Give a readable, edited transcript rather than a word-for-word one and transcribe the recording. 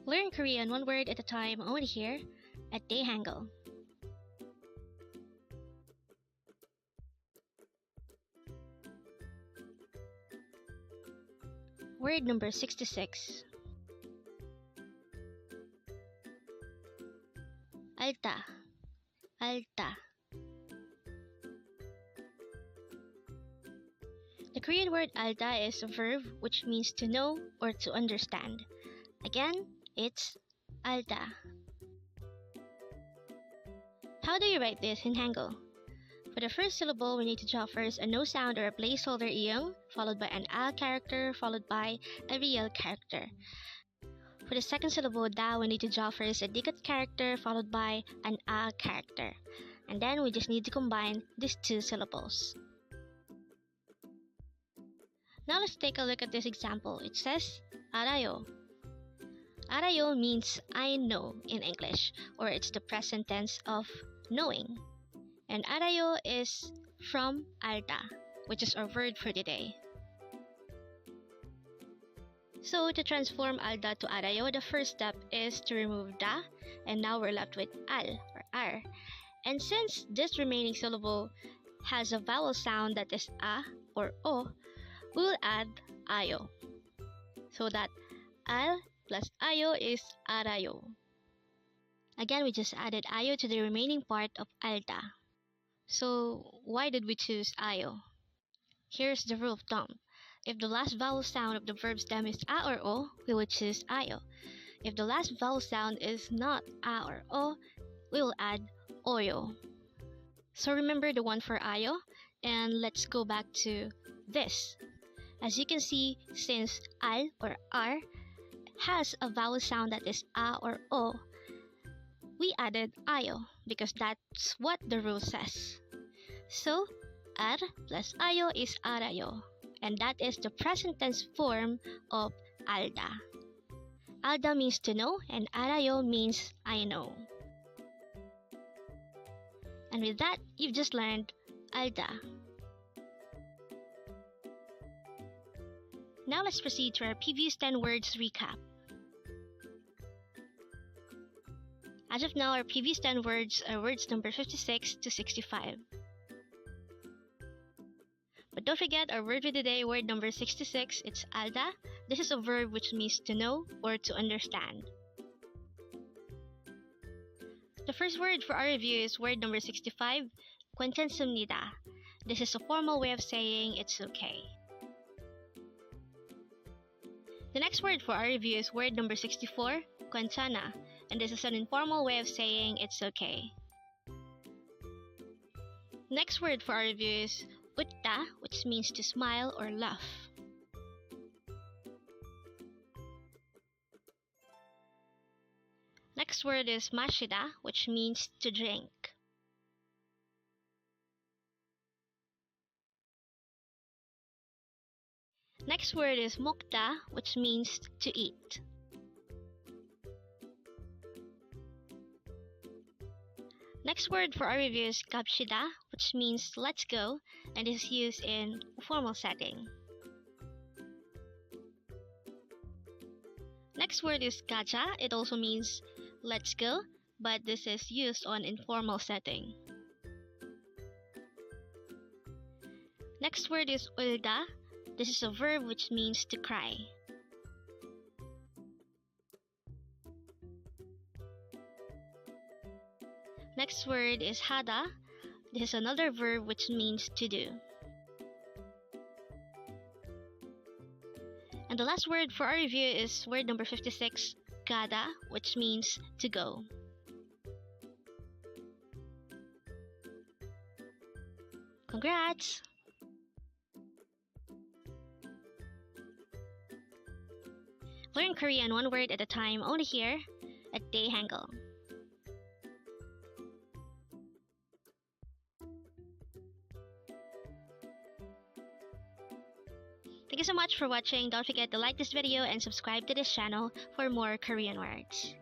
Learn Korean one word at a time only here at Dae-Hangul. Word number 66. ALDA. ALDA. The Korean word ALDA is a verb which means to know or to understand. Again, it's ALDA. How do you write this in Hangul? For the first syllable, we need to draw first a no sound or a placeholder iyong, followed by an a character, followed by a real character. For the second syllable, da, we need to draw first a dikit character, followed by an a character. And then we just need to combine these two syllables. Now let's take a look at this example. It says, Arayo. Arayo means I know in English, or it's the present tense of knowing. And Arayo is from ALDA, which is our word for today. So to transform ALDA to Arayo, the first step is to remove da, and now we're left with al or ar. And since this remaining syllable has a vowel sound that is a or o, we will add ayo. So that al plus ayo is arayo. Again, we just added ayo to the remaining part of ALDA. So why did we choose ayo? Here's the rule of thumb. If the last vowel sound of the verb stem is a or o, we will choose ayo. If the last vowel sound is not a or o, we will add oyo. So remember the one for ayo, and let's go back to this. As you can see, since al or ar has a vowel sound that is a or o, we added ayo because that's what the rule says. So, ar plus ayo is arayo, and that is the present tense form of ALDA. ALDA means to know, and arayo means I know. And with that, you've just learned ALDA. Now let's proceed to our previous 10 words recap. As of now, our previous 10 words are words number 56 to 65. But don't forget our word for today, word number 66, it's ALDA. This is a verb which means to know or to understand. The first word for our review is word number 65, Gwaenchana. This is a formal way of saying it's okay. The next word for our review is word number 64, Gwaenchana, and this is an informal way of saying it's okay. Next word for our review is utta, which means to smile or laugh. Next word is mashida, which means to drink. Next word is mokda, which means to eat. Next word for our review is 갑시다, which means let's go, and is used in a formal setting. Next word is 가자. It also means let's go, but this is used on informal setting. Next word is 울다. This is a verb which means to cry. Next word is hada. This is another verb which means to do. And the last word for our review is word number 56, gada, which means to go. Congrats! Learn Korean one word at a time only here at Dae-Hangul. Thank you so much for watching. Don't forget to like this video and subscribe to this channel for more Korean words.